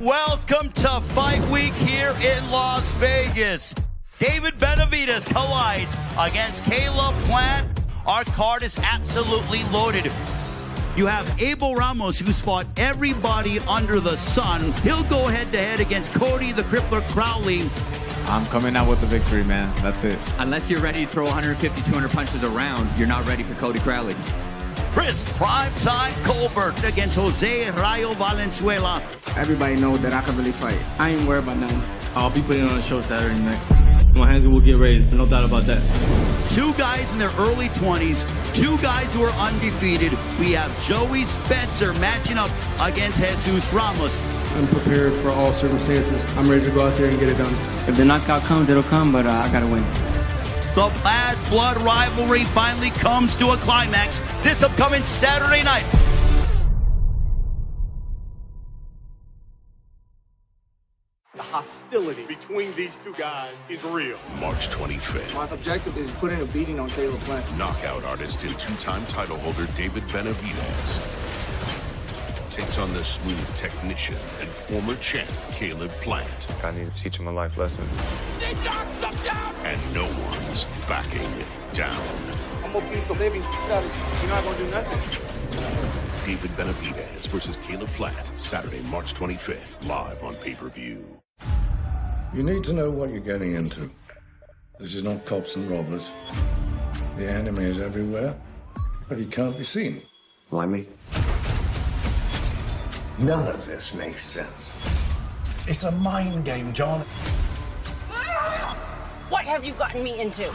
Welcome to Fight Week here in Las Vegas. David Benavidez collides against Caleb Plant. Our card is absolutely loaded. You have Abel Ramos, who's fought everybody under the sun. He'll go head-to-head against Cody, the crippler Crowley. I'm coming out with the victory, man. That's it. Unless you're ready to throw 150, 200 punches around, you're not ready for Cody Crowley. Chris Primetime Colbert against Jose Rayo Valenzuela. Everybody knows that I can really fight. I ain't worried about nothing. I'll be putting on a show Saturday night. My hands will get raised, no doubt about that. Two guys in their early 20s, two guys who are undefeated. We have Joey Spencer matching up against Jesus Ramos. I'm prepared for all circumstances. I'm ready to go out there and get it done. If the knockout comes, it'll come, but I gotta win. The bad blood rivalry finally comes to a climax this upcoming Saturday night. The hostility between these two guys is real. March 25th. My objective is putting a beating on Caleb Plant. Knockout artist and two-time title holder David Benavidez takes on the smooth technician and former champ Caleb Plant. I need to teach him a life lesson. And no one's backing down. I'm gonna beat the living out of you. You're not gonna do nothing. David Benavidez versus Caleb Plant, Saturday, March 25th, live on pay-per-view. You need to know what you're getting into. This is not cops and robbers. The enemy is everywhere, but he can't be seen. Why me? None of this makes sense. It's a mind game, John. What have you gotten me into?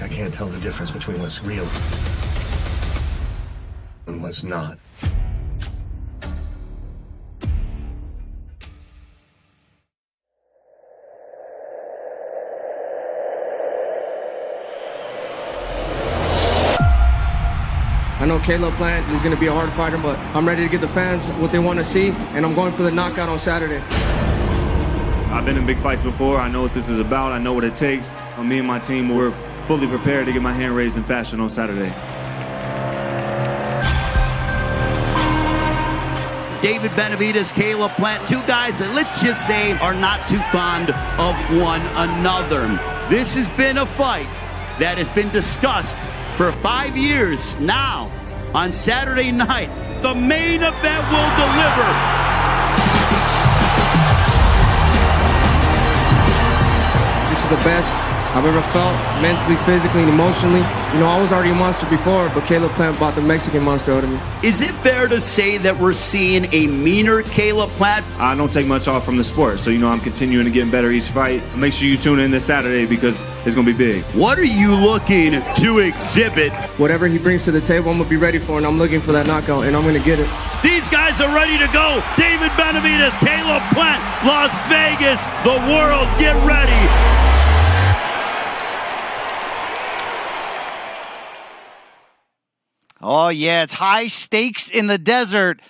I can't tell the difference between what's real and what's not. I know Caleb Plant is going to be a hard fighter, but I'm ready to give the fans what they want to see, and I'm going for the knockout on Saturday. I've been in big fights before. I know what this is about. I know what it takes. Me and my team, we're fully prepared to get my hand raised in fashion on Saturday. David Benavidez, Caleb Plant, two guys that, let's just say, are not too fond of one another. This has been a fight that has been discussed for 5 years now. On Saturday night, the main event will deliver. This is the best I've ever felt, mentally, physically, and emotionally. You know, I was already a monster before, but Caleb Plant brought the Mexican monster out of me. Is it fair to say that we're seeing a meaner Caleb Plant? I don't take much off from the sport, so I'm continuing to get better each fight. Make sure you tune in this Saturday because it's going to be big. What are you looking to exhibit? Whatever he brings to the table, I'm going to be ready for, and I'm looking for that knockout, and I'm going to get it. These guys are ready to go. David Benavidez, Caleb Plant, Las Vegas, the world, get ready. Oh, yeah, it's high stakes in the desert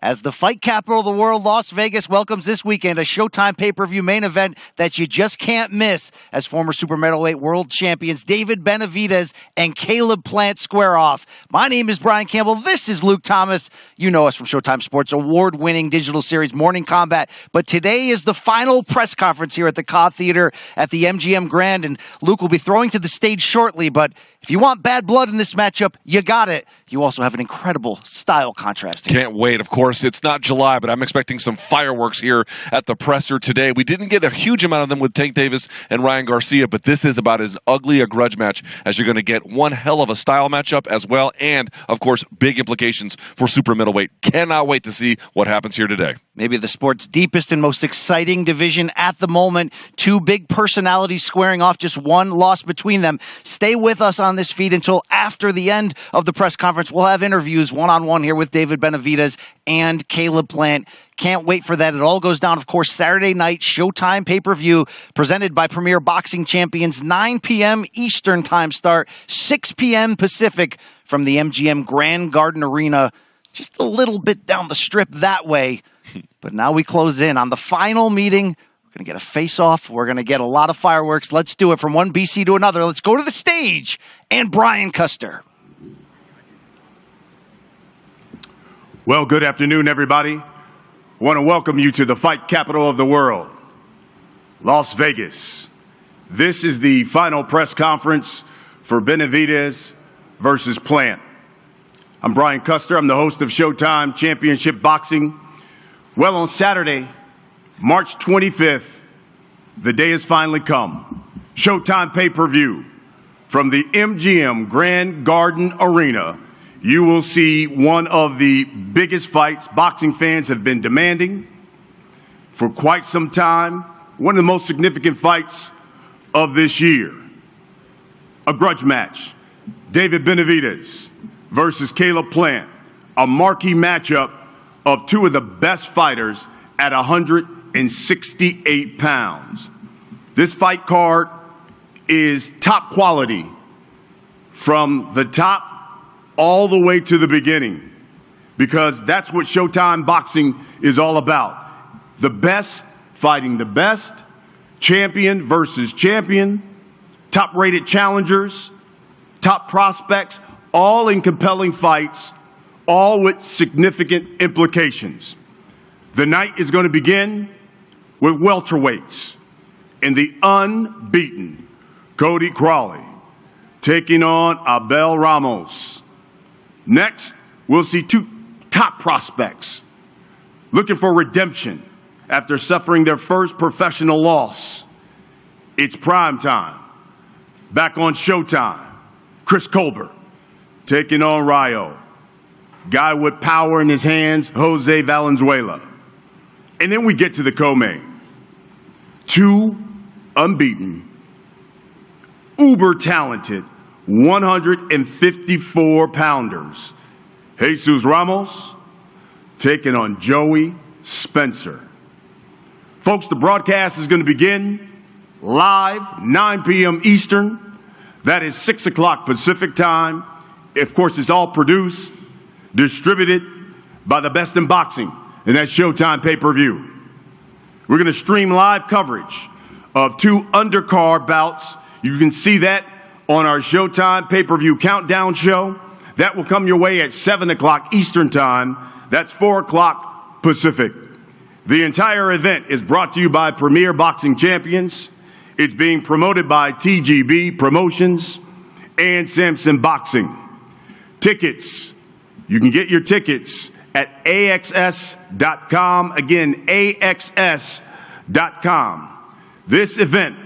as the fight capital of the world, Las Vegas, welcomes this weekend a Showtime pay-per-view main event that you just can't miss as former super middleweight world champions David Benavidez and Caleb Plant square off. My name is Brian Campbell. This is Luke Thomas. You know us from Showtime Sports' award-winning digital series Morning Combat. But today is the final press conference here at the Cobb Theater at the MGM Grand, and Luke will be throwing to the stage shortly, but if you want bad blood in this matchup, you got it. You also have an incredible style contrast here. Can't wait. Of course, it's not July, but I'm expecting some fireworks here at the presser today. We didn't get a huge amount of them with Tank Davis and Ryan Garcia, but this is about as ugly a grudge match as you're going to get. One hell of a style matchup as well, and, of course, big implications for super middleweight. Cannot wait to see what happens here today. Maybe the sport's deepest and most exciting division at the moment. Two big personalities squaring off, just one loss between them. Stay with us on this feed until after the end of the press conference. We'll have interviews one-on-one here with David Benavidez and Caleb Plant. Can't wait for that. It all goes down, of course, Saturday night, Showtime pay-per-view, presented by Premier Boxing Champions, 9 p.m. Eastern time start, 6 p.m. Pacific from the MGM Grand Garden Arena, just a little bit down the strip that way. But now we close in on the final meeting. We're going to get a face-off. We're going to get a lot of fireworks. Let's do it from one BC to another. Let's go to the stage and Brian Custer. Well, good afternoon, everybody. I want to welcome you to the fight capital of the world, Las Vegas. This is the final press conference for Benavidez versus Plant. I'm Brian Custer. I'm the host of Showtime Championship Boxing. Well, on Saturday, March 25th, the day has finally come. Showtime pay-per-view from the MGM Grand Garden Arena. You will see one of the biggest fights boxing fans have been demanding for quite some time. One of the most significant fights of this year. A grudge match. David Benavidez versus Caleb Plant. A marquee matchup of two of the best fighters at 168 pounds. This fight card is top quality from the top all the way to the beginning, because that's what Showtime boxing is all about. The best fighting the best, champion versus champion, top-rated challengers, top prospects, all in compelling fights, all with significant implications. The night is going to begin with welterweights in the unbeaten Cody Crowley taking on Abel Ramos. Next, we'll see two top prospects looking for redemption after suffering their first professional loss. It's prime time. Back on Showtime, Chris Colbert taking on Rayo. Guy with power in his hands, Jose Valenzuela. And then we get to the co-main. Two unbeaten, uber-talented 154-pounders. Jesus Ramos taking on Joey Spencer. Folks, the broadcast is going to begin live, 9 p.m. Eastern. That is 6 o'clock Pacific time. Of course, it's all produced, distributed by the best in boxing, and that's Showtime pay-per-view. We're going to stream live coverage of two undercard bouts. You can see that on our Showtime pay-per-view countdown show. That will come your way at 7 o'clock Eastern time. That's 4 o'clock Pacific. The entire event is brought to you by Premier Boxing Champions. It's being promoted by TGB Promotions and Samson Boxing. Tickets. You can get your tickets at AXS.com. Again, AXS.com. This event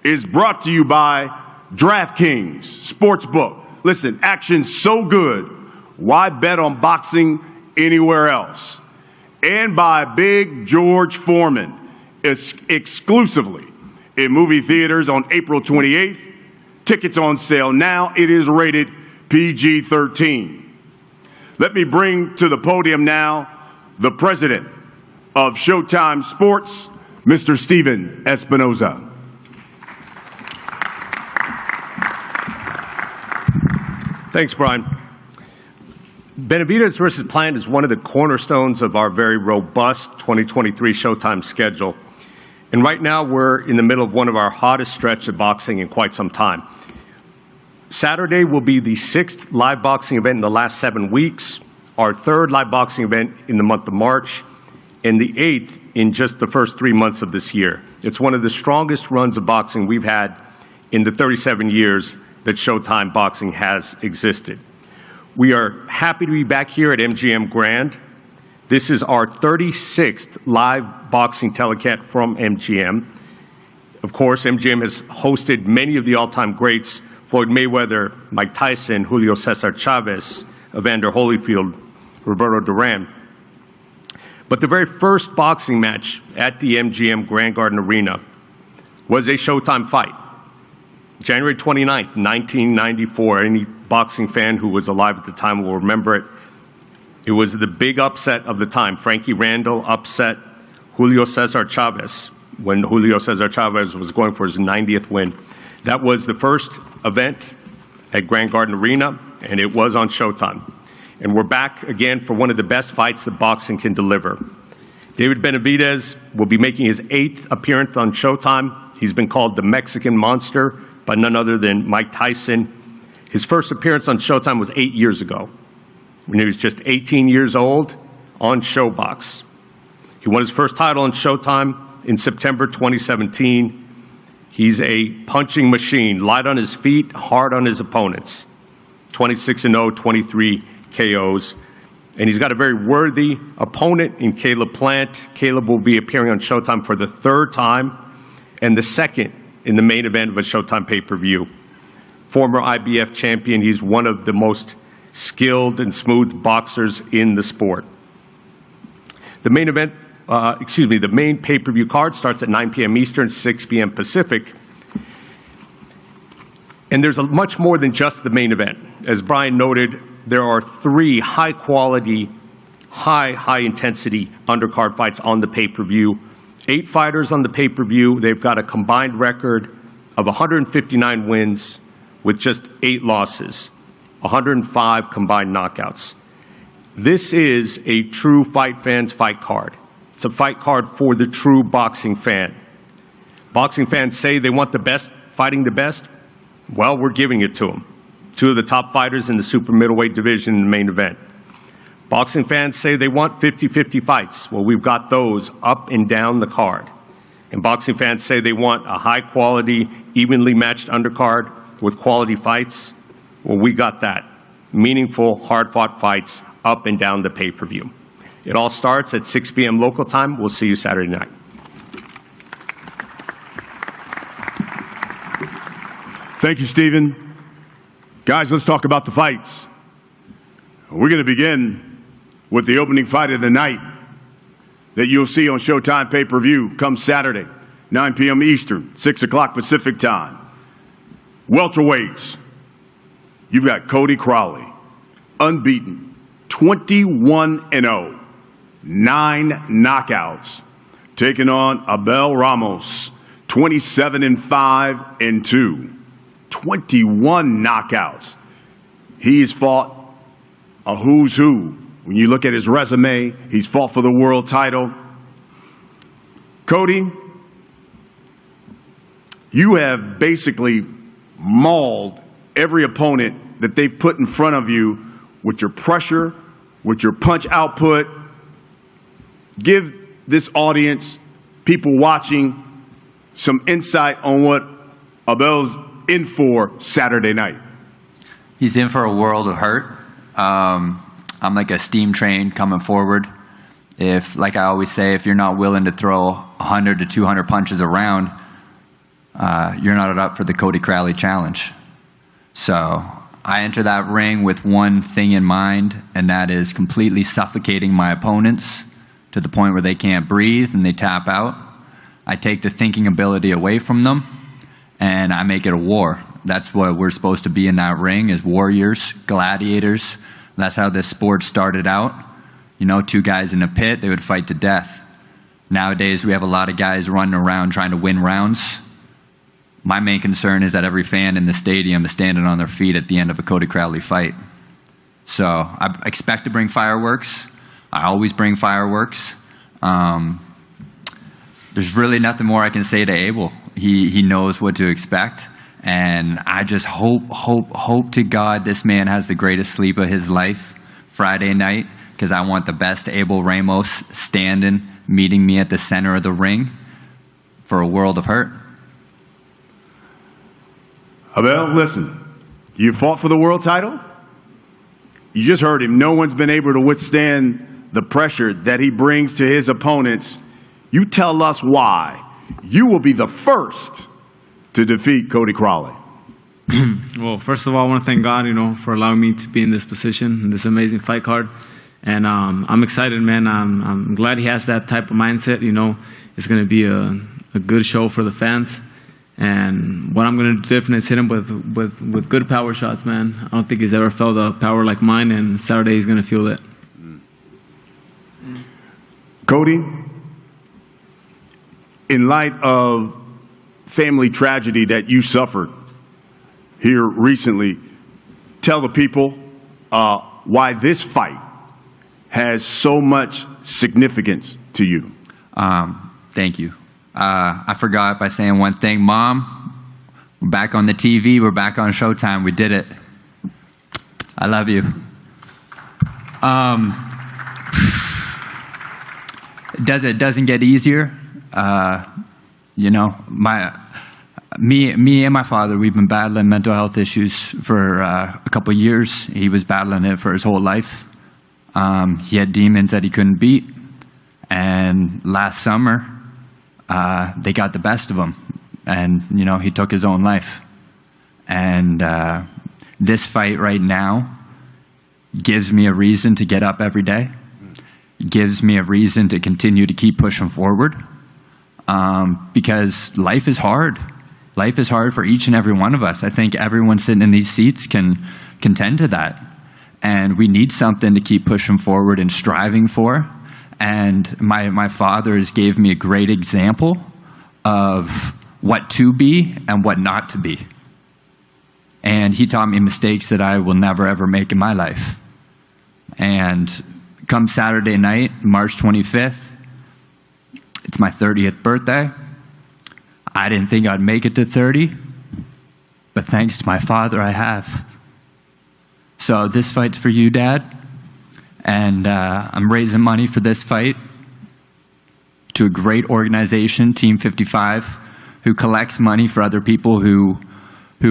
is brought to you by DraftKings Sportsbook. Listen, action's so good, why bet on boxing anywhere else? And by Big George Foreman, exclusively in movie theaters on April 28th. Tickets on sale now. It is rated PG-13. Let me bring to the podium now the president of Showtime Sports, Mr. Steven Espinoza. Thanks, Brian. Benavidez versus Plant is one of the cornerstones of our very robust 2023 Showtime schedule. And right now we're in the middle of one of our hottest stretch of boxing in quite some time. Saturday will be the 6th live boxing event in the last 7 weeks, our 3rd live boxing event in the month of March, and the 8th in just the first 3 months of this year. It's one of the strongest runs of boxing we've had in the 37 years that Showtime Boxing has existed. We are happy to be back here at MGM Grand. This is our 36th live boxing telecast from MGM. Of course, MGM has hosted many of the all-time greats: Floyd Mayweather, Mike Tyson, Julio Cesar Chavez, Evander Holyfield, Roberto Duran. But the very first boxing match at the MGM Grand Garden Arena was a Showtime fight. January 29th, 1994. Any boxing fan who was alive at the time will remember it. It was the big upset of the time. Frankie Randall upset Julio Cesar Chavez when Julio Cesar Chavez was going for his 90th win. That was the first event at Grand Garden Arena, and it was on Showtime. And we're back again for one of the best fights that boxing can deliver. David Benavidez will be making his 8th appearance on Showtime. He's been called the Mexican Monster by none other than Mike Tyson. His first appearance on Showtime was 8 years ago, when he was just 18 years old on ShowBox. He won his first title on Showtime in September 2017. He's a punching machine, light on his feet, hard on his opponents. 26-0, 23 KOs. And he's got a very worthy opponent in Caleb Plant. Caleb will be appearing on Showtime for the 3rd time and the 2nd in the main event of a Showtime pay-per-view. Former IBF champion, he's one of the most skilled and smooth boxers in the sport. The main event, the main pay-per-view card starts at 9 p.m. Eastern, 6 p.m. Pacific. And there's much more than just the main event. As Brian noted, there are 3 high-quality, high-intensity undercard fights on the pay-per-view. 8 fighters on the pay-per-view. They've got a combined record of 159 wins with just 8 losses, 105 combined knockouts. This is a true fight fan's fight card. It's a fight card for the true boxing fan. Boxing fans say they want the best fighting the best. Well, we're giving it to them. 2 of the top fighters in the super middleweight division in the main event. Boxing fans say they want 50-50 fights. Well, we've got those up and down the card. And boxing fans say they want a high-quality, evenly matched undercard with quality fights. Well, we got that. Meaningful, hard-fought fights up and down the pay-per-view. It all starts at 6 p.m. local time. We'll see you Saturday night. Thank you, Stephen. Guys, let's talk about the fights. We're going to begin with the opening fight of the night that you'll see on Showtime pay-per-view come Saturday, 9 p.m. Eastern, 6 o'clock Pacific time. Welterweights. You've got Cody Crowley, unbeaten, 21-0, 9 knockouts, taking on Abel Ramos, 27-5 and 2, 21 knockouts. He's fought a who's who. When you look at his resume, he's fought for the world title. Cody, you have basically mauled every opponent that they've put in front of you with your pressure, with your punch output. Give this audience, people watching, some insight on what Abel's in for Saturday night. He's in for a world of hurt. I'm like a steam train coming forward. If, like I always say, if you're not willing to throw 100 to 200 punches around, you're not up for the Cody Crowley challenge. So I enter that ring with one thing in mind, and that is completely suffocating my opponents to the point where they can't breathe and they tap out. I take the thinking ability away from them, and I make it a war. That's what we're supposed to be in that ring, as warriors, gladiators. That's how this sport started out. You know, 2 guys in a pit, they would fight to death. Nowadays, we have a lot of guys running around trying to win rounds. My main concern is that every fan in the stadium is standing on their feet at the end of a Cody Crowley fight. So I expect to bring fireworks. I always bring fireworks. There's really nothing more I can say to Abel. He knows what to expect. And I just hope to God this man has the greatest sleep of his life Friday night, because I want the best Abel Ramos standing, meeting me at the center of the ring for a world of hurt. Abel, listen, you fought for the world title. You just heard him. No one's been able to withstand the pressure that he brings to his opponents. You tell us why you will be the first to defeat Cody Crowley. Well, first of all, I want to thank God, for allowing me to be in this position, in this amazing fight card. And I'm excited, man. I'm glad he has that type of mindset. It's going to be a good show for the fans. And what I'm going to do different is hit him with good power shots, man. I don't think he's ever felt a power like mine, and Saturday he's going to feel it. Cody, in light of family tragedy that you suffered here recently, tell the people why this fight has so much significance to you. Thank you. I forgot by saying one thing. Mom, we're back on the TV. We're back on Showtime. We did it. I love you. It doesn't get easier. Me and my father, we've been battling mental health issues for a couple of years. He was battling it for his whole life. He had demons that he couldn't beat. And last summer, they got the best of him. And, he took his own life. And this fight right now gives me a reason to get up every day. Gives me a reason to continue to keep pushing forward. Because life is hard. Life is hard for each and every one of us. I think everyone sitting in these seats can contend to that. And we need something to keep pushing forward and striving for. And my father has gave me a great example of what to be and what not to be. And he taught me mistakes that I will never, ever make in my life. And come Saturday night, March 25th, it's my 30th birthday. I didn't think I'd make it to 30, but thanks to my father, I have. So this fight's for you, Dad. And I'm raising money for this fight to a great organization, Team 55, who collects money for other people who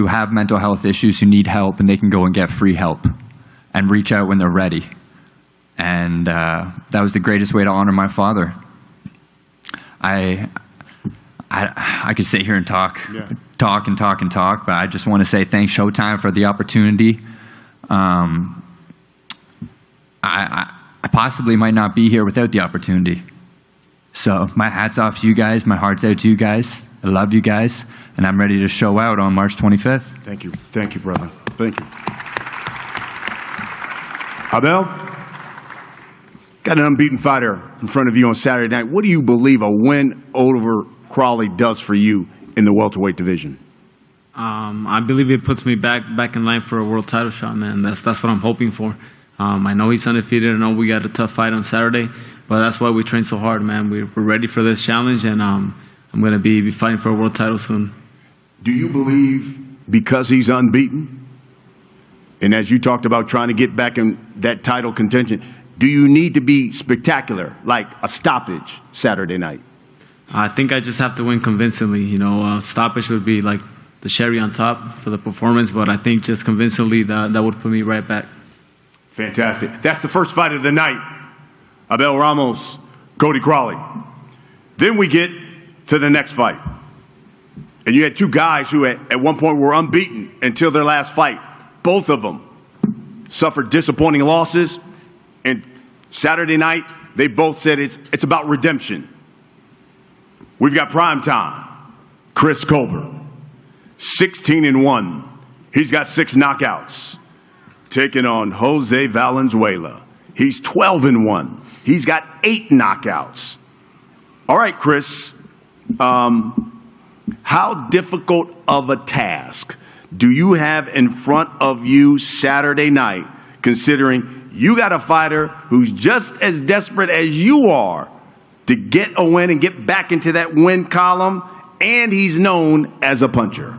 have mental health issues, who need help, and they can go and get free help and reach out when they're ready. And that was the greatest way to honor my father. I could sit here and talk, but I just want to say thanks, Showtime, for the opportunity. I possibly might not be here without the opportunity. So my hat's off to you guys. My heart's out to you guys. I love you guys. And I'm ready to show out on March 25th. Thank you. Thank you, brother. Thank you. Abel, got an unbeaten fighter in front of you on Saturday night. What do you believe a win over Crowley does for you in the welterweight division? I believe it puts me back in line for a world title shot, man. That's what I'm hoping for. I know he's undefeated. I know we got a tough fight on Saturday, but that's why we train so hard, man. We're ready for this challenge, and I'm going to be fighting for a world title soon. Do you believe because he's unbeaten, and as you talked about trying to get back in that title contention, do you need to be spectacular, like a stoppage Saturday night? I think I just have to win convincingly. Stoppage would be like the cherry on top for the performance, but I think just convincingly that would put me right back. Fantastic. That's the first fight of the night. Abel Ramos, Cody Crowley. Then we get to the next fight. And you had two guys who at one point were unbeaten until their last fight. Both of them suffered disappointing losses. And Saturday night, they both said it's about redemption. We've got prime time. Chris Colbert, 16-1. He's got 6 knockouts. Taking on Jose Valenzuela. He's 12-1. He's got 8 knockouts. All right, Chris. How difficult of a task do you have in front of you Saturday night considering you got a fighter who's just as desperate as you are to get a win and get back into that win column, and he's known as a puncher?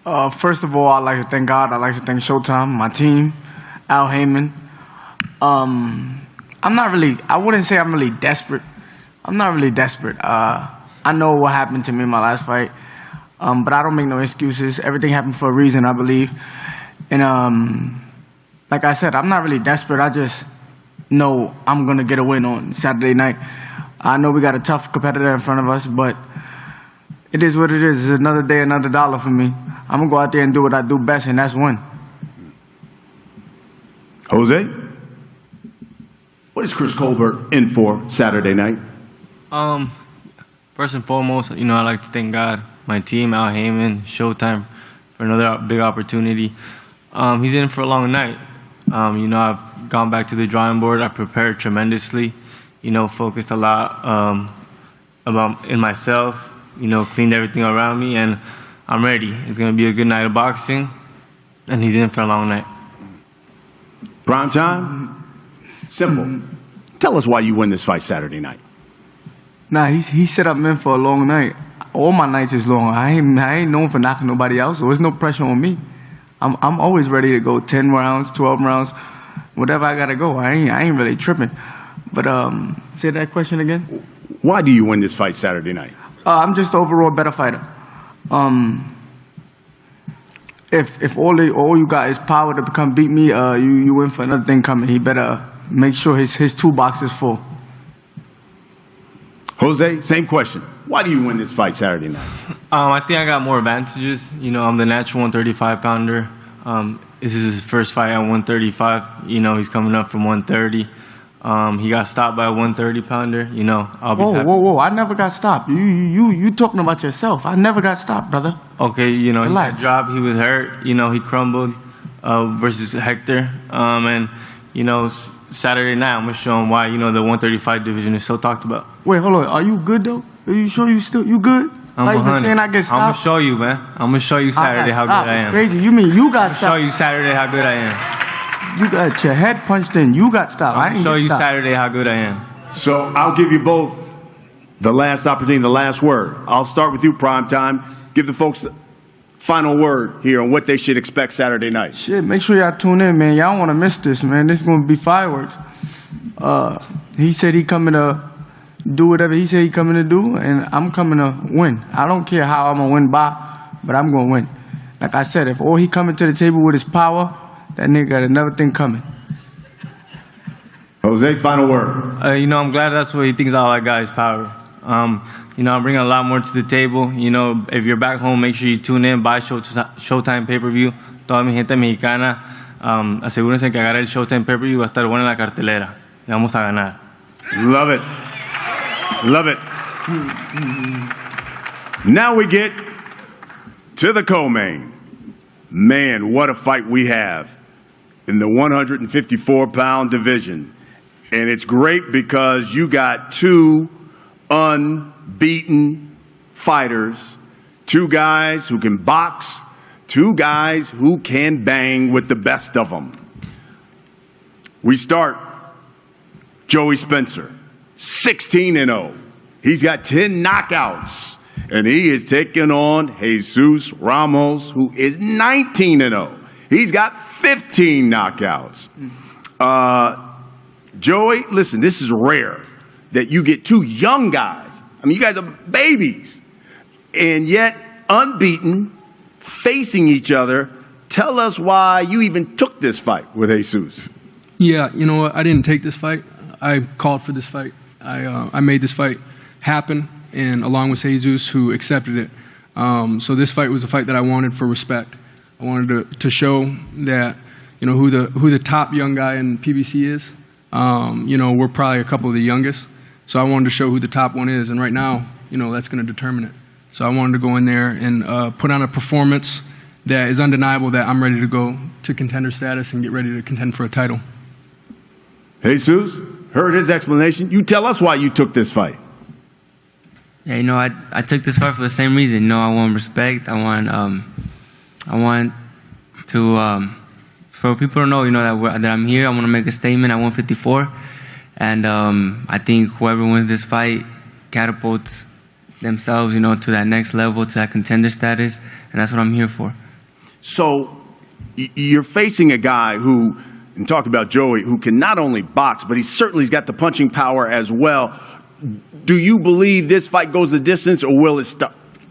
First of all, I'd like to thank God. I'd like to thank Showtime, my team, Al Heyman. I wouldn't say I'm really desperate. I'm not really desperate. I know what happened to me in my last fight, but I don't make no excuses. Everything happened for a reason, I believe. And like I said, I'm not really desperate. I just know I'm going to get a win on Saturday night. I know we got a tough competitor in front of us, but it is what it is. It's another day, another dollar for me. I'm going to go out there and do what I do best, and that's win. Jose, what is Chris Colbert in for Saturday night? First and foremost, I'd like to thank God, my team, Al Heyman, Showtime, for another big opportunity. He's in for a long night. I've gone back to the drawing board. I prepared tremendously, focused a lot in myself, cleaned everything around me, and I'm ready. It's going to be a good night of boxing, and he's in for a long night. Prime time? Simple. Tell us why you win this fight Saturday night. Nah, he said I'm in for a long night. All my nights is long. I ain't known for knocking nobody out, so there's no pressure on me. I'm always ready to go 10 rounds, 12 rounds, whatever I gotta go. I ain't really tripping. But say that question again. Why do you win this fight Saturday night? I'm just the overall better fighter. If all you got is power to come beat me, you win for another thing coming. He better make sure his toolbox is full. Jose, same question. Why do you win this fight Saturday night? I think I got more advantages. I'm the natural 135-pounder. This is his first fight at 135. He's coming up from 130. He got stopped by a 130-pounder. I'll be happy. Whoa! I never got stopped. You talking about yourself? I never got stopped, brother. Okay, he got dropped. He was hurt. He crumbled versus Hector. Saturday night I'm gonna show him why the 135 division is so talked about. Wait, hold on. Are you good though? Are you sure you good? I'm saying I get stopped? I'm gonna show you, man. I'm gonna show you Saturday how good I am. Crazy. You mean you got stopped? I'm gonna show you Saturday how good I am. You got your head punched in. You got stopped. I'm gonna show you Saturday how good I am. So I'll give you both the last opportunity, the last word. I'll start with you, Primetime. Give the folks the final word here on what they should expect Saturday night. Shit, make sure y'all tune in, man. Y'all don't want to miss this, man. This is going to be fireworks. He said he coming to do whatever he said he coming to do, and I'm coming to win. I don't care how I'm going to win by, but I'm going to win. Like I said, if all he coming to the table with his power, that nigga got another thing coming. Jose, final word. I'm glad that's what he thinks all I got is power. I'm bringing a lot more to the table. If you're back home, make sure you tune in, buy Showtime pay-per-view. Toda mi gente mexicana, asegúrense que agarre el Showtime pay-per-view, va a estar bueno en la cartelera. Y vamos a ganar. Love it. Love it. Now we get to the co-main. Man, what a fight we have in the 154-pound division. And it's great because you got two unbeaten fighters, two guys who can box, two guys who can bang with the best of them. We start Joey Spencer, 16-0. He's got 10 knockouts, and he is taking on Jesus Ramos, who is 19-0. He's got 15 knockouts. Joey, listen, this is rare that you get two young guys. I mean, you guys are babies, and yet unbeaten, facing each other. Tell us why you even took this fight with Jesus. Yeah, you know what? I didn't take this fight. I called for this fight. I made this fight happen, and along with Jesus, who accepted it. So this fight was a fight that I wanted for respect. I wanted to show that, who the top young guy in PBC is. We're probably a couple of the youngest. So I wanted to show who the top one is, and right now, that's going to determine it. So I wanted to go in there and put on a performance that is undeniable, that I'm ready to go to contender status and get ready to contend for a title. Jesus, heard his explanation. You tell us why you took this fight. Yeah, I took this fight for the same reason. I want respect. I want to for people to know, that I'm here. I want to make a statement at 154, and I think whoever wins this fight catapults themselves, to that next level, to that contender status, and that's what I'm here for. So you're facing a guy who, and talk about Joey, who can not only box, but he certainly's got the punching power as well. Do you believe this fight goes the distance, or will it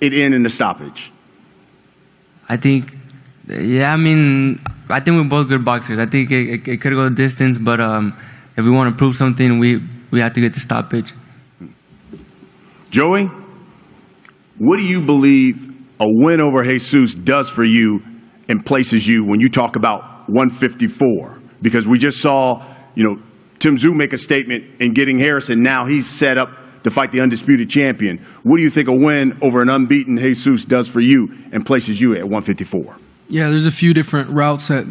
end in the stoppage? I think, I think we're both good boxers. I think it could go the distance, but if we want to prove something, we have to get to stoppage. Joey, what do you believe a win over Jesus does for you and places you when you talk about 154? Because we just saw, Tim Tszyu make a statement in getting Harrison. Now he's set up to fight the undisputed champion. What do you think a win over an unbeaten Jesus does for you and places you at 154? Yeah, there's a few different routes that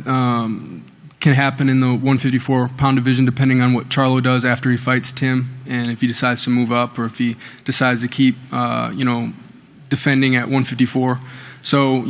can happen in the 154-pound division depending on what Charlo does after he fights Tim, and if he decides to move up or if he decides to keep, defending at 154. So,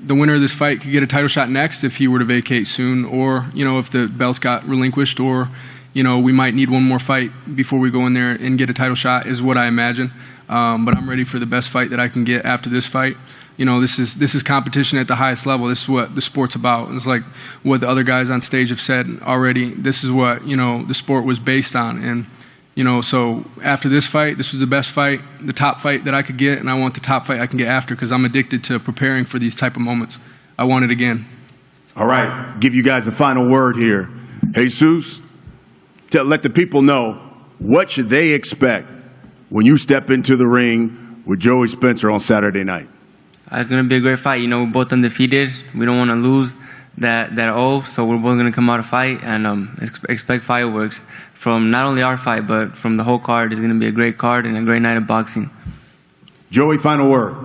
the winner of this fight could get a title shot next if he were to vacate soon, or, if the belts got relinquished, or, we might need one more fight before we go in there and get a title shot, is what I imagine. But I'm ready for the best fight that I can get after this fight. This is competition at the highest level. This is what the sport's about. It's like what the other guys on stage have said already. This is what, the sport was based on. And, so after this fight, this was the best fight, the top fight that I could get, and I want the top fight I can get after, because I'm addicted to preparing for these type of moments. I want it again. All right, give you guys a final word here. Jesus, let the people know, what should they expect when you step into the ring with Joey Spencer on Saturday night? It's going to be a great fight. We're both undefeated. We don't want to lose that O, so we're both going to come out to fight, and expect fireworks from not only our fight, but from the whole card. It's going to be a great card and a great night of boxing. Joey, final word.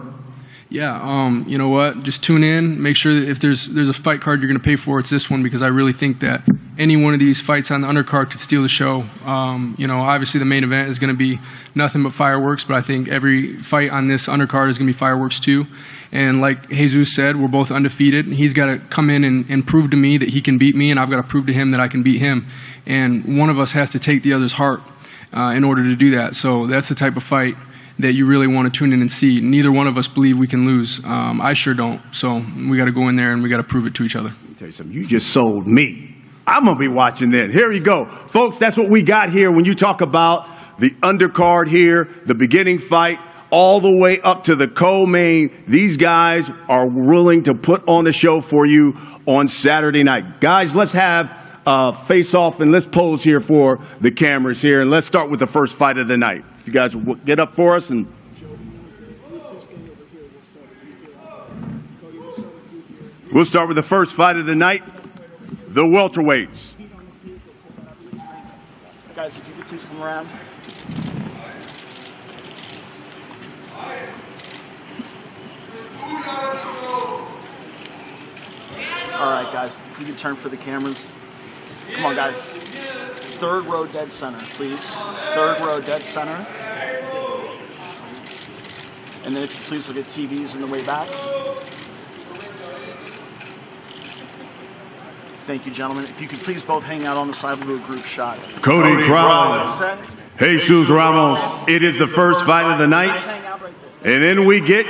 Yeah, you know what? Just tune in. Make sure that if there's a fight card you're going to pay for, it's this one, because I really think that any one of these fights on the undercard could steal the show. Obviously the main event is going to be nothing but fireworks, but I think every fight on this undercard is going to be fireworks too. And like Jesus said, we're both undefeated. He's got to come in and prove to me that he can beat me, and I've got to prove to him that I can beat him. And one of us has to take the other's heart in order to do that. So that's the type of fight that you really want to tune in and see. Neither one of us believe we can lose. I sure don't. So we got to go in there and we got to prove it to each other. Let me tell you something. You just sold me. I'm going to be watching that. Here you go. Folks, that's what we got here when you talk about the undercard here, the beginning fight, all the way up to the co-main. These guys are willing to put on the show for you on Saturday night. Guys, let's have face off and let's pose here for the cameras here. And let's start with the first fight of the night. If you guys will get up for us. And we'll start with the first fight of the night, the welterweights. Guys, if you could please come around. All right, guys, if you could turn for the cameras. Come on, guys. Third row dead center, please. Third row dead center. And then if you please look at TVs in the way back. Thank you, gentlemen. If you could please both hang out on the side, we'll do a group shot. Cody Crowley. Jesus Ramos. It is the first fight of the night. And then we get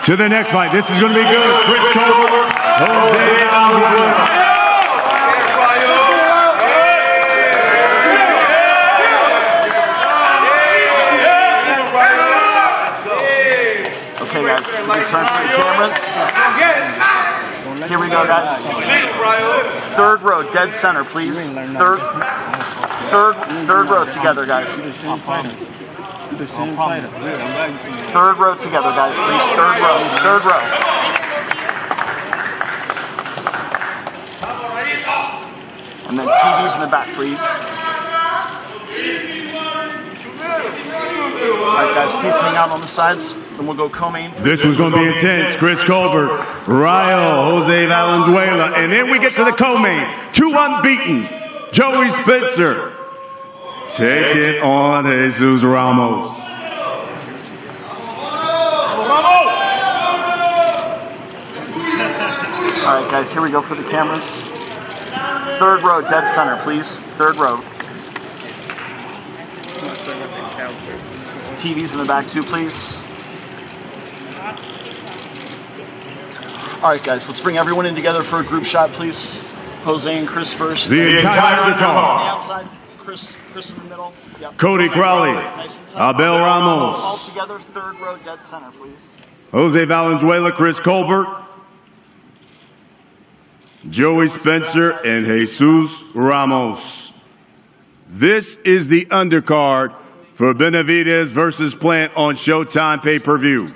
to the next fight. This is going to be good. Chris Colbert, Jose Valenzuela. Okay, guys, we can turn for the cameras. Here we go, guys. Third row, dead center, please. Third row together, guys. Third row together, guys, please. Third row. And then TVs in the back, please. All right, guys, please hang out on the sides. Then we'll go co-main. This was going to be intense. Chris Colbert, Jose Valenzuela. And then we get to the co-main. Two unbeaten. Joey Spencer. Take it on Jesus Ramos. All All right, guys, here we go for the cameras. Third row, dead center, please. Third row. TVs in the back too, please. All right, guys, let's bring everyone in together for a group shot, please. Jose and Chris first. The entire card. Outside. Chris in the middle. Yep. Cody Crowley. Abel Ramos. All together, third row, dead center, please. Jose Valenzuela, Chris Colbert. Joey Spencer and Jesus Ramos. This is the undercard for Benavidez versus Plant on Showtime pay-per-view.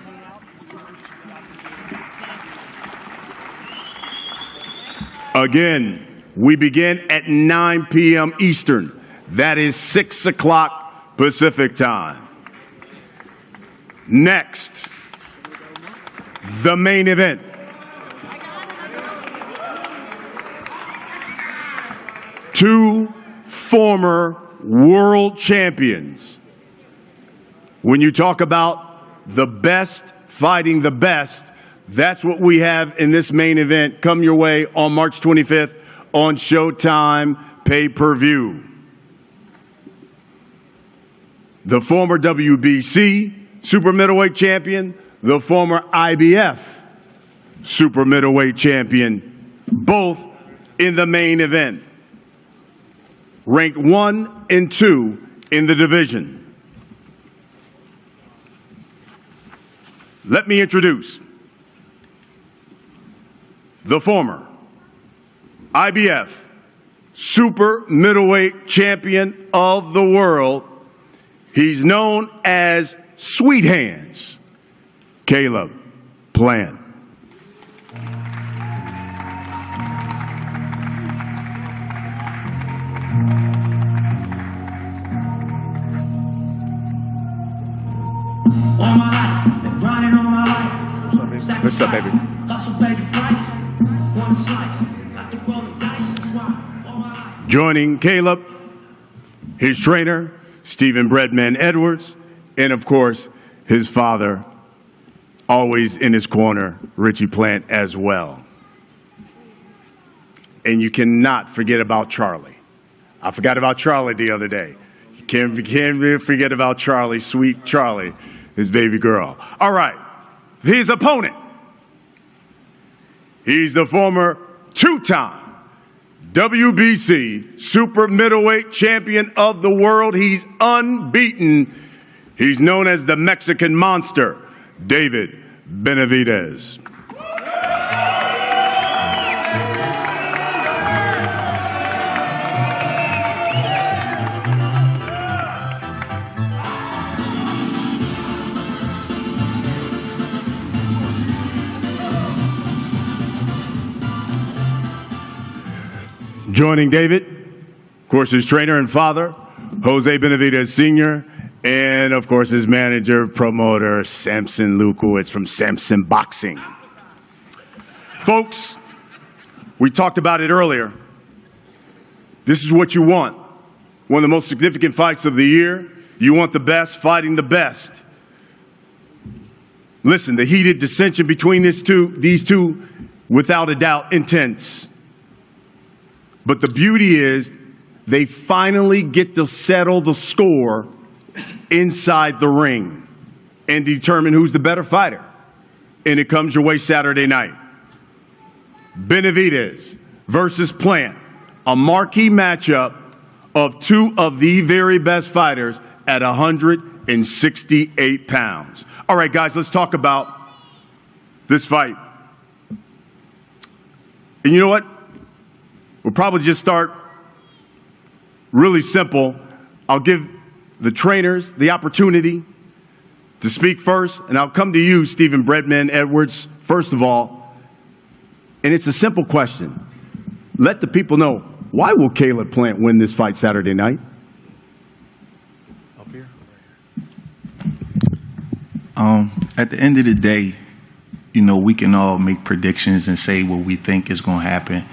Again, we begin at 9 p.m. Eastern. That is 6 o'clock Pacific time. Next, the main event. Two former world champions. When you talk about the best fighting the best, that's what we have in this main event. Come your way on March 25th on Showtime pay-per-view. The former WBC super middleweight champion, the former IBF super middleweight champion, both in the main event. Ranked 1 and 2 in the division. Let me introduce the former IBF super middleweight champion of the world. He's known as Sweet Hands, Caleb Plant. All my life, been grinding all my life. What's up, baby? Hustle, baby, price. Want a slice. Got to roll the dice, that's why. All my life. Joining Caleb, his trainer, Stephen Breadman Edwards, and of course, his father, always in his corner, Richie Plant as well. And you cannot forget about Charlie. I forgot about Charlie the other day. You can't forget about Charlie, sweet Charlie, his baby girl. All right, his opponent. He's the former two-time WBC super middleweight champion of the world. He's unbeaten. He's known as the Mexican Monster, David Benavidez. Joining David, of course, his trainer and father, Jose Benavidez Sr., and, of course, his manager, promoter, Samson Lukowitz from Samson Boxing. Folks, we talked about it earlier. This is what you want. One of the most significant fights of the year. You want the best fighting the best. Listen, the heated dissension between these two, without a doubt, intense. But the beauty is they finally get to settle the score inside the ring and determine who's the better fighter. And it comes your way Saturday night. Benavidez versus Plant, a marquee matchup of two of the very best fighters at 168 pounds. All right, guys, let's talk about this fight. And you know what? We'll probably just start really simple. I'll give the trainers the opportunity to speak first, and I'll come to you, Stephen Breadman Edwards, first of all. And it's a simple question. Let the people know, why will Caleb Plant win this fight Saturday night? Up here. At the end of the day, you know, we can all make predictions and say what we think is going to happen.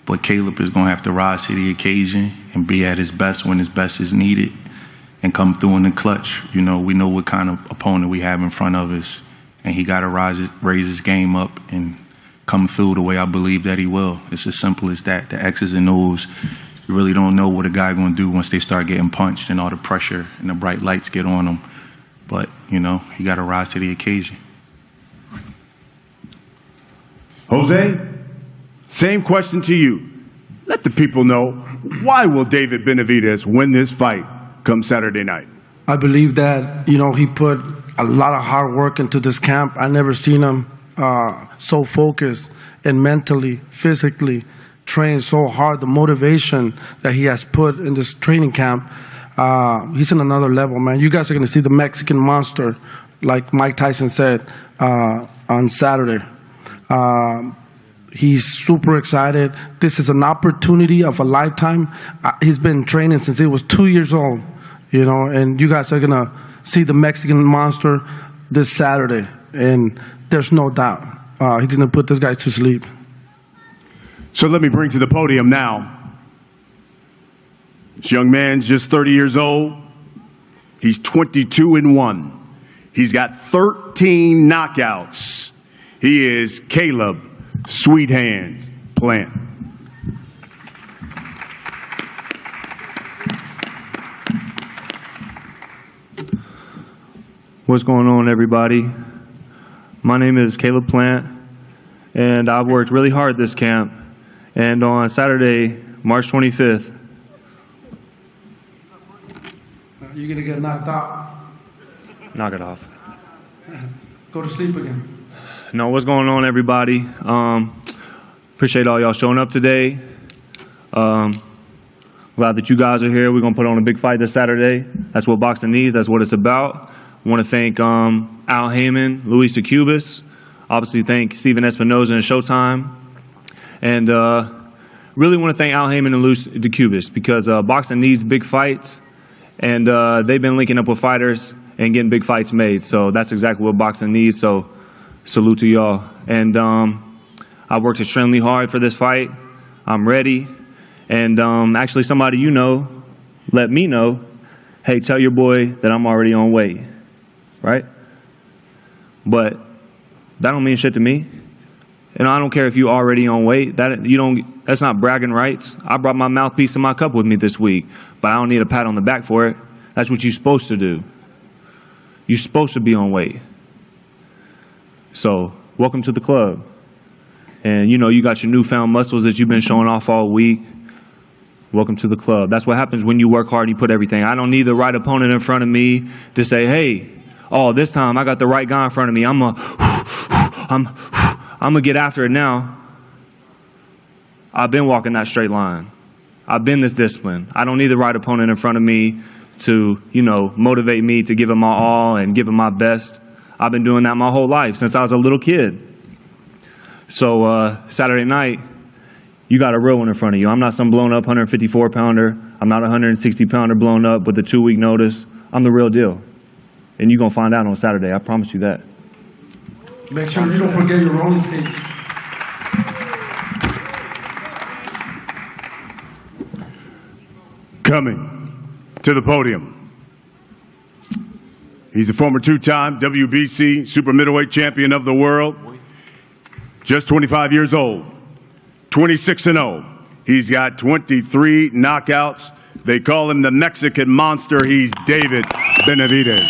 But Caleb is going to have to rise to the occasion and be at his best when his best is needed and come through in the clutch. You know, we know what kind of opponent we have in front of us, and he got to raise his game up and come through the way I believe that he will. It's as simple as that. The X's and O's. You really don't know what a guy going to do once they start getting punched and all the pressure and the bright lights get on them. But, you know, you got to rise to the occasion. Jose, same question to you. Let the people know, why will David Benavidez win this fight come Saturday night? I believe that, you know, he put a lot of hard work into this camp. I never seen him so focused and mentally, physically trained so hard. The motivation that he has put in this training camp, he's in another level, man. You guys are going to see the Mexican monster, like Mike Tyson said, on Saturday. He's super excited. This is an opportunity of a lifetime. He's been training since he was 2 years old, you know, and you guys are going to see the Mexican monster this Saturday, and there's no doubt he's going to put this guy to sleep. So let me bring to the podium now. This young man's just 30 years old. He's 22-1. He's got 13 knockouts. He is Caleb Sweet Hands Plant. What's going on, everybody? My name is Caleb Plant, and I've worked really hard this camp. And on Saturday, March 25th, You're going to get knocked out. knock it off. Go to sleep again. No, what's going on, everybody? Appreciate all y'all showing up today. Glad that you guys are here. We're going to put on a big fight this Saturday. That's what boxing needs. That's what it's about. I want to thank Al Heyman, Luis DeCubas. Obviously thank Steven Espinoza and Showtime. And really want to thank Al Heyman and Luis DeCubas because boxing needs big fights. And they've been linking up with fighters and getting big fights made. So that's exactly what boxing needs. So salute to y'all. And I worked extremely hard for this fight. I'm ready. And actually somebody you know let me know, hey, tell your boy that I'm already on weight. Right? But that don't mean shit to me. And I don't care if you already on weight. That's not bragging rights. I brought my mouthpiece and my cup with me this week, but I don't need a pat on the back for it. That's what you're supposed to do. You're supposed to be on weight. So, welcome to the club. And you know, you got your newfound muscles that you've been showing off all week. Welcome to the club. That's what happens when you work hard and you put everything. I don't need the right opponent in front of me to say, hey, oh, this time I got the right guy in front of me. I'm gonna get after it now. I've been walking that straight line. I've been this disciplined. I don't need the right opponent in front of me to, you know, motivate me to give him my all and give him my best. I've been doing that my whole life since I was a little kid. So Saturday night, you got a real one in front of you. I'm not some blown up 154-pounder. I'm not a 160-pounder blown up with a 2-week notice. I'm the real deal. And you're going to find out on Saturday. I promise you that. Make sure you don't forget your rolling skates. Coming to the podium. He's a former 2-time WBC super middleweight champion of the world. Just 25 years old. 26-0. He's got 23 knockouts. They call him the Mexican monster. He's David Benavidez.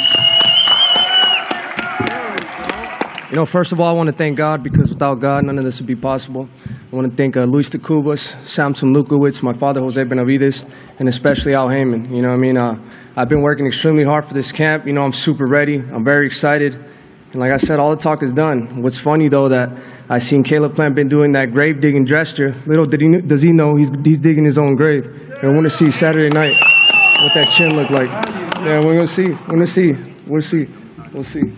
You know, first of all, I want to thank God because without God, none of this would be possible. I want to thank Luis DeCubas, Samson Lukowicz, my father, Jose Benavidez, and especially Al Heyman. You know what I mean? I've been working extremely hard for this camp. You know, I'm super ready. I'm very excited. And like I said, all the talk is done. What's funny, though, that I seen Caleb Plant been doing that grave digging gesture. Little does he know he's digging his own grave. And I want to see Saturday night what that chin look like. Yeah, we're going to see. We're going to see. We'll see. We'll see.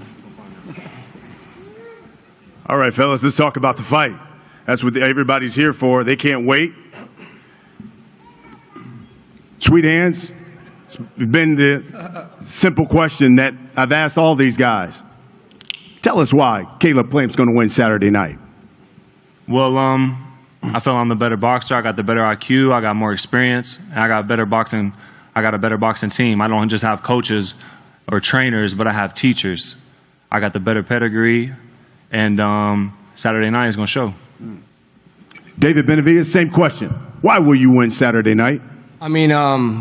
All right, fellas, let's talk about the fight. That's what everybody's here for. They can't wait. Sweet Hands, it's been the simple question that I've asked all these guys. Tell us why Caleb Plant's going to win Saturday night. Well, I feel I'm the better boxer. I got the better IQ. I got more experience. And I got better boxing. I got a better boxing team. I don't just have coaches or trainers, but I have teachers. I got the better pedigree. And Saturday night is going to show. David Benavidez, same question. Why will you win Saturday night? I mean,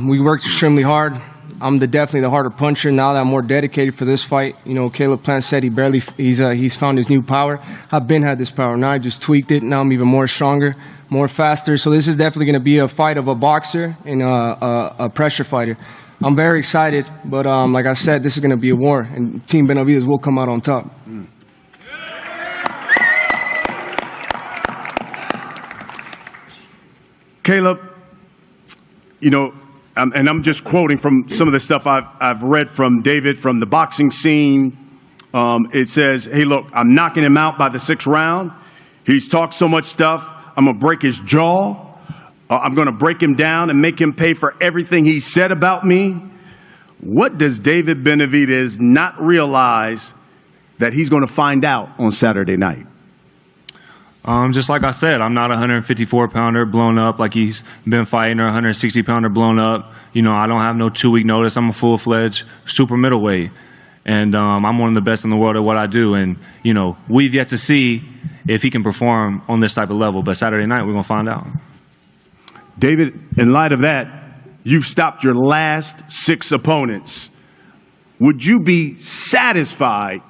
we worked extremely hard. I'm definitely the harder puncher now that I'm more dedicated for this fight. You know, Caleb Plant said he's found his new power. I've been had this power. Now I just tweaked it. Now I'm even more stronger, more faster. So this is definitely going to be a fight of a boxer and a pressure fighter. I'm very excited, but like I said, this is going to be a war, and Team Benavidez will come out on top. Caleb, you know, and I'm just quoting from some of the stuff I've read from David from the boxing scene. It says, hey, look, I'm knocking him out by the 6th round. He's talked so much stuff, I'm going to break his jaw. I'm going to break him down and make him pay for everything he said about me. What does David Benavidez not realize that he's going to find out on Saturday night? Just like I said, I'm not a 154-pounder blown up like he's been fighting, or a 160-pounder blown up. You know, I don't have no 2-week notice. I'm a full-fledged super middleweight, and I'm one of the best in the world at what I do. And, you know, we've yet to see if he can perform on this type of level. But Saturday night, we're going to find out. David, in light of that, you've stopped your last 6 opponents. Would you be satisfied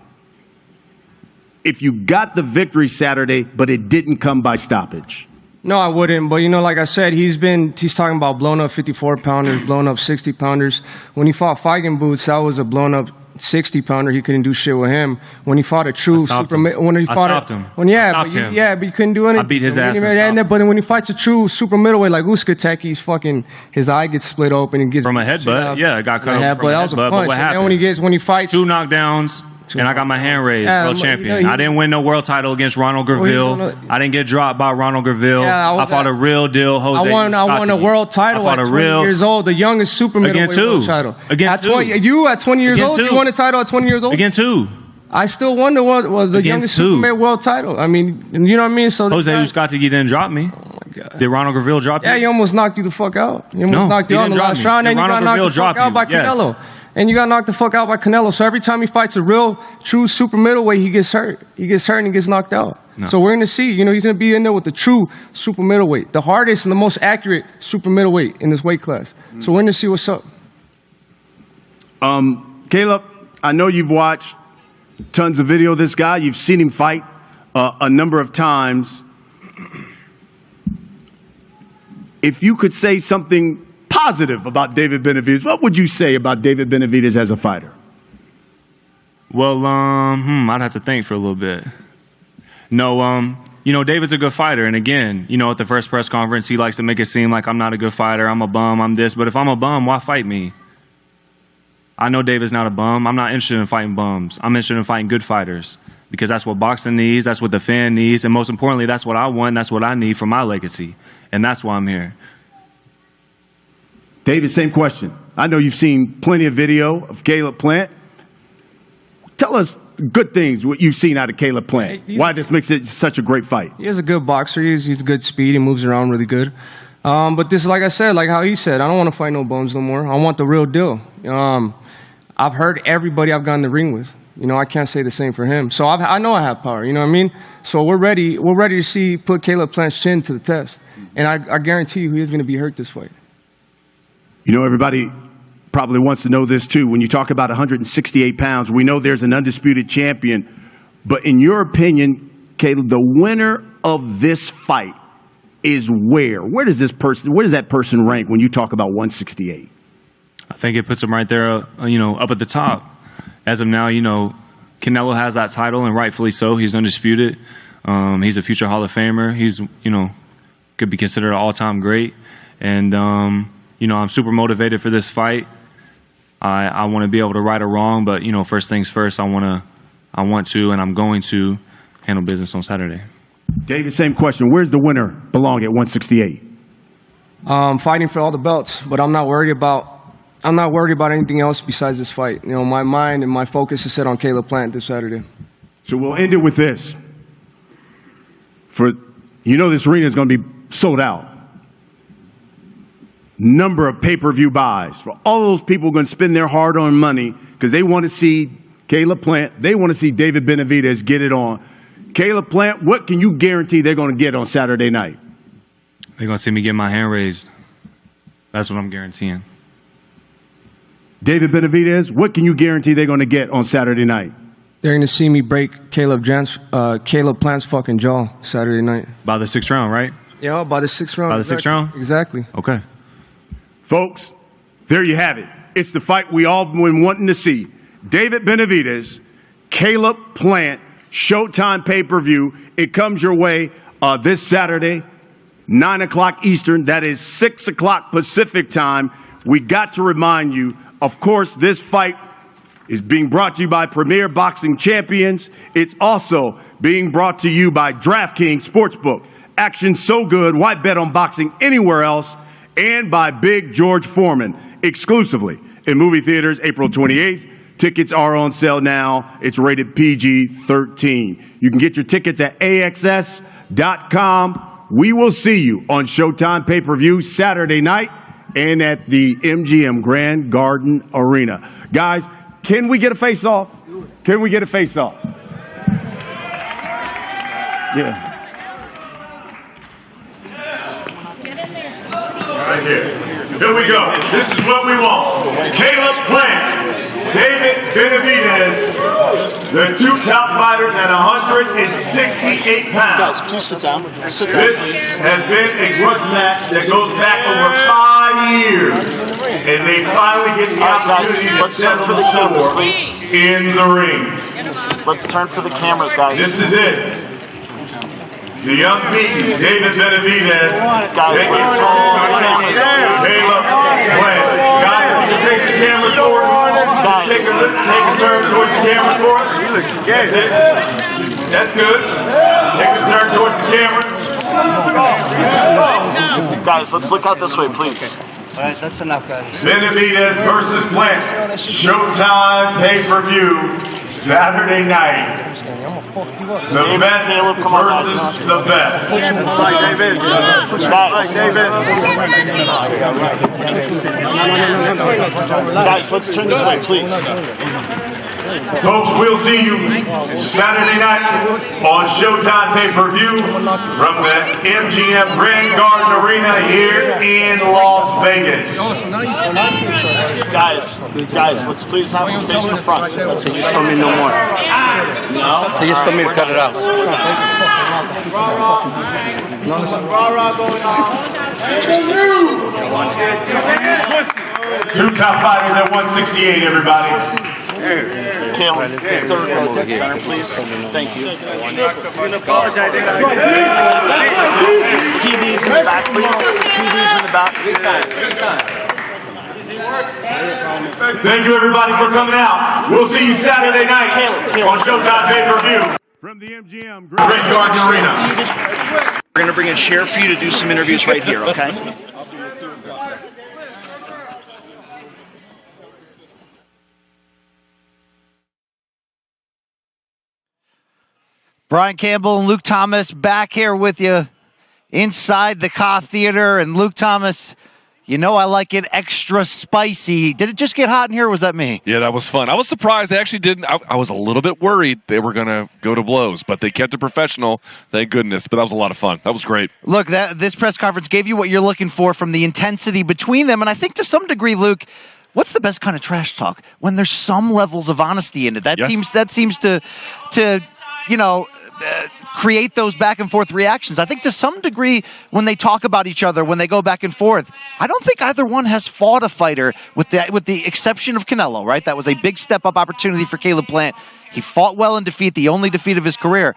if you got the victory Saturday, but it didn't come by stoppage? No, I wouldn't. But, you know, like I said, he's talking about blown up 54-pounders, blown up 60-pounders. When he fought Feigen Boots, that was a blown up 60-pounder. He couldn't do shit with him. When he fought a true super, when he fought stopped him. When but you couldn't do anything. I beat his ass. But then when he fights a true super middleweight like Uskatek, his eye gets split open and gets from a headbutt. Yeah, it got cut off from a headbutt. That was a punch. But what happened? And when he fights 2 knockdowns. And I got my hand raised, world champion. I didn't win no world title against Ronald Graville. I didn't get dropped by Ronald Graville. I fought a real deal, Jose. I won a world title at 20 years old, the youngest super middleweight world title. Against who? You at 20 years old, you won a title at 20 years old? Against who? I still won the youngest super middleweight world title. I mean, you know what I mean? So Jose Uskati didn't drop me. Oh my God. Did Ronald Graville drop you? Yeah, he almost knocked you the fuck out. He almost knocked you out in the last round, and you got knocked the fuck out by Canelo. And you got knocked the fuck out by Canelo. So every time he fights a real, true super middleweight, he gets hurt. He gets hurt and he gets knocked out. No. So we're going to see. You know, he's going to be in there with the true super middleweight, the hardest and the most accurate super middleweight in this weight class. So we're going to see what's up. Caleb, I know you've watched tons of video of this guy. You've seen him fight a number of times. If you could say something positive about David Benavidez, what would you say about David Benavidez as a fighter? Well, I'd have to think for a little bit. No, you know, David's a good fighter. And again, you know, at the first press conference, he likes to make it seem like I'm not a good fighter. I'm a bum. I'm this. But if I'm a bum, why fight me? I know David's not a bum. I'm not interested in fighting bums. I'm interested in fighting good fighters, because that's what boxing needs. That's what the fan needs. And most importantly, that's what I want. That's what I need for my legacy. And that's why I'm here. David, same question. I know you've seen plenty of video of Caleb Plant. Tell us good things, what you've seen out of Caleb Plant. Why this makes it such a great fight. He is a good boxer. He's good speed. He moves around really good. But this is, like I said, like how he said, I don't want to fight no bums no more. I want the real deal. I've heard everybody I've gotten in the ring with. You know, I can't say the same for him. So I know I have power. You know what I mean? So we're ready. We're ready to put Caleb Plant's chin to the test. And I guarantee you he is going to be hurt this fight. You know, everybody probably wants to know this too. When you talk about 168 pounds, we know there's an undisputed champion. But in your opinion, Caleb, the winner of this fight is where? Where does that person rank when you talk about 168? I think it puts him right there, you know, up at the top. As of now, you know, Canelo has that title, and rightfully so. He's undisputed. He's a future Hall of Famer. He's, you know, could be considered an all-time great. And, you know, I'm super motivated for this fight. I want to be able to right or wrong, but, you know, first things first, I want to, and I'm going to handle business on Saturday. David, same question. Where's the winner belong at 168? Fighting for all the belts, but I'm not worried about anything else besides this fight. You know, my mind and my focus is set on Caleb Plant this Saturday. So we'll end it with this. You know this arena is going to be sold out. Number of pay-per-view buys. For all those people going to spend their hard-earned money because they want to see Caleb Plant, they want to see David Benavidez get it on. Caleb Plant, what can you guarantee they're going to get on Saturday night? They're going to see me get my hand raised. That's what I'm guaranteeing. David Benavidez, what can you guarantee they're going to get on Saturday night? They're going to see me break Caleb Plant's fucking jaw Saturday night. By the 6th round, right? Yeah, by the 6th round. By the 6th round? Exactly. Okay. Folks, there you have it. It's the fight we all been wanting to see. David Benavidez, Caleb Plant, Showtime pay-per-view. It comes your way this Saturday, 9 o'clock Eastern. That is 6 o'clock Pacific time. We got to remind you, of course, this fight is being brought to you by Premier Boxing Champions. It's also being brought to you by DraftKings Sportsbook. Action so good, why bet on boxing anywhere else? And by Big George Foreman, exclusively in movie theaters April 28th. Tickets are on sale now. It's rated PG-13. You can get your tickets at AXS.com. We will see you on Showtime pay-per-view Saturday night and at the MGM Grand Garden Arena. Guys, can we get a face-off? Can we get a face-off? Yeah. Right here. Here we go. This is what we want. Caleb Plant, David Benavidez, the two top fighters at 168 pounds. Guys, please sit down. Sit down. This has been a grudge match that goes back over 5 years, and they finally get the opportunity to settle the score in the ring. Let's turn for the cameras, guys. This is it. The unbeaten David Benavidez taking on Caleb Plant. Guys, if you can face the cameras for us, take a turn towards the cameras for us. That's it. That's good. Take a turn towards the cameras. Guys, let's look out this way, please. All right, that's enough, guys. Benavidez versus Plant. Showtime pay-per-view Saturday night. The best versus the best. David. Guys, let's turn this way, please. Folks, we'll see you Saturday night on Showtime pay-per-view from the MGM Grand Garden Arena here in Las Vegas. Guys, let's please have them face the front. They just told me no more. No? They just told me to cut it out. Two top fighters at 168, everybody. Caleb, third row, dead center, please. Thank you. TVs in the back, please. TVs in the back. Thank you, everybody, for coming out. We'll see you Saturday night on Showtime pay-per-view from the MGM Grand Garden Arena. We're going to bring a chair for you to do some interviews right here, okay? Brian Campbell and Luke Thomas back here with you inside the Ka Theater. And Luke Thomas, you know I like it extra spicy. Did it just get hot in here, or was that me? Yeah, that was fun. I was surprised they actually didn't. I was a little bit worried they were going to go to blows, but they kept it professional, thank goodness. But that was a lot of fun. That was great. Look, this press conference gave you what you're looking for from the intensity between them. And I think to some degree, Luke, what's the best kind of trash talk? When there's some levels of honesty in it. That seems to create those back and forth reactions. I think to some degree when they talk about each other, when they go back and forth, I don't think either one has fought a fighter with the exception of Canelo, right? That was a big step up opportunity for Caleb Plant. He fought well in defeat, the only defeat of his career.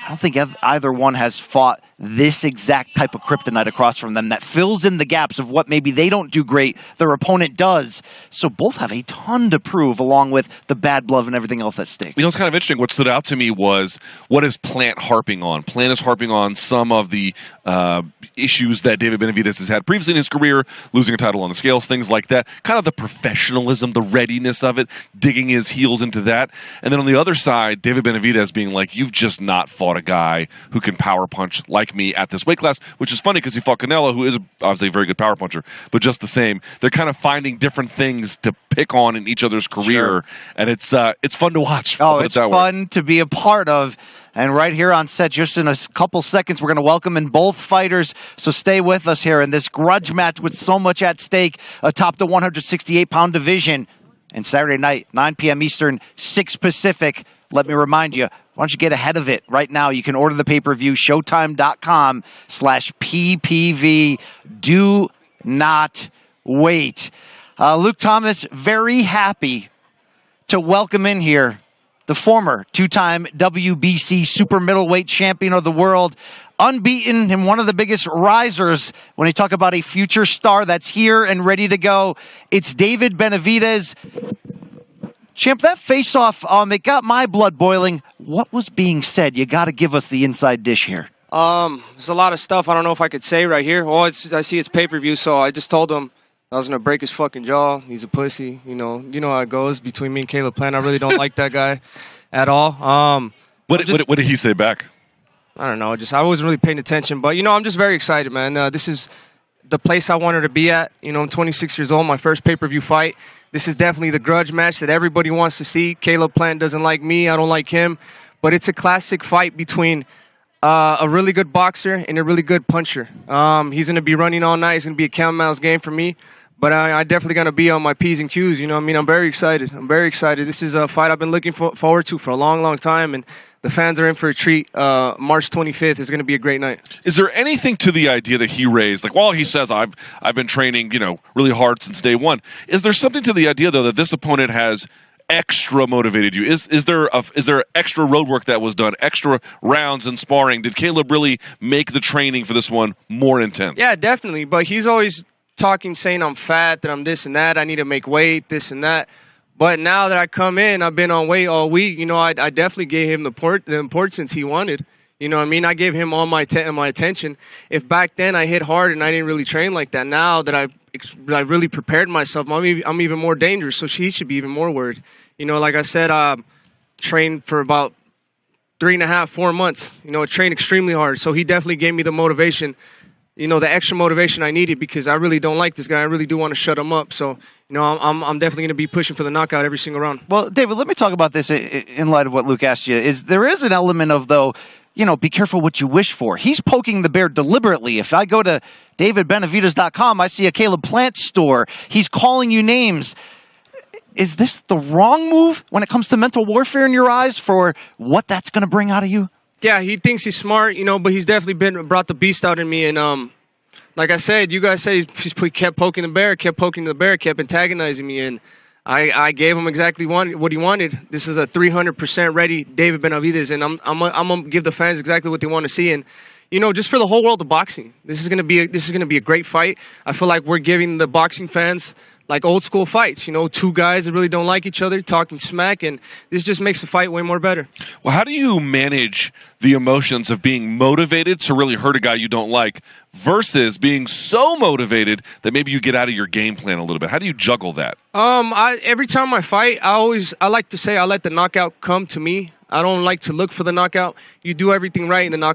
I don't think either one has fought this exact type of kryptonite across from them that fills in the gaps of what maybe they don't do great, their opponent does. So both have a ton to prove along with the bad blood and everything else at stake. You know, it's kind of interesting. What stood out to me was, what is Plant harping on? Plant is harping on some of the issues that David Benavidez has had previously in his career, losing a title on the scales, things like that. Kind of the professionalism, the readiness of it, digging his heels into that. And then on the other side, David Benavidez being like, you've just not fought a guy who can power punch like like me at this weight class, which is funny because he fought Canelo, who is obviously a very good power puncher, but just the same, they're kind of finding different things to pick on in each other's career, and it's fun to watch. Oh, it's fun to be a part of. And right here on set, just in a couple seconds, we're going to welcome in both fighters. So stay with us here in this grudge match with so much at stake atop the 168-pound division. And Saturday night, 9 p.m. Eastern, 6 Pacific. Let me remind you, why don't you get ahead of it right now? You can order the pay-per-view, showtime.com/PPV. Do not wait. Luke Thomas, very happy to welcome in here the former two-time WBC super middleweight champion of the world, unbeaten and one of the biggest risers when you talk about a future star that's here and ready to go. It's David Benavidez. Champ, that face-off, it got my blood boiling. What was being said? You got to give us the inside dish here. There's a lot of stuff I don't know if I could say right here. Well, I see it's pay-per-view, so I just told him I was going to break his fucking jaw. He's a pussy. You know how it goes between me and Caleb Plant. I really don't like that guy at all. What did he say back? I don't know. I wasn't really paying attention. But, I'm just very excited, man. This is the place I wanted to be at. I'm 26 years old, my first pay-per-view fight. This is definitely the grudge match that everybody wants to see. Caleb Plant doesn't like me. I don't like him. But it's a classic fight between a really good boxer and a really good puncher. He's going to be running all night. It's going to be a cat and mouse game for me. But I definitely going to be on my P's and Q's. I'm very excited. This is a fight I've been looking forward to for a long, long time. And the fans are in for a treat. March 25th is going to be a great night. Is there anything to the idea that he raised? Like, while he says, I've been training, really hard since day one. Is there something to the idea, though, that this opponent has extra motivated you? Is there extra road work that was done, extra rounds and sparring? Did Caleb really make the training for this one more intense? Yeah, definitely. But he's always talking, saying I'm fat, that I'm this and that, I need to make weight, this and that. But now that I come in, I've been on weight all week. I definitely gave him the importance he wanted. I gave him all my attention. If back then I hit hard and I didn't really train like that, now that I really prepared myself, I'm even more dangerous. So he should be even more worried. Like I said, trained for about 3.5, 4 months. I trained extremely hard. So he definitely gave me the motivation. The extra motivation I needed, because I really don't like this guy. I really do want to shut him up. So, I'm definitely going to be pushing for the knockout every single round. Well, David, let me talk about this in light of what Luke asked you. There is an element of, though, be careful what you wish for. He's poking the bear deliberately. If I go to davidbenavidez.com, I see a Caleb Plant store. He's calling you names. Is this the wrong move when it comes to mental warfare in your eyes for what that's going to bring out of you? Yeah, he thinks he's smart, but he's definitely brought the beast out in me. And like I said, you guys said he kept poking the bear, kept antagonizing me. And I gave him exactly what he wanted. This is a 300% ready David Benavidez, and I'm going to give the fans exactly what they want to see. And just for the whole world of boxing, this is going to be a great fight. I feel like we're giving the boxing fans like old school fights, two guys that really don't like each other talking smack, and this just makes the fight way more better. Well, how do you manage the emotions of being motivated to really hurt a guy you don't like versus being so motivated that maybe you get out of your game plan a little bit? How do you juggle that? Every time I fight, I like to say I let the knockout come to me. I don't like to look for the knockout. You do everything right, and the knockout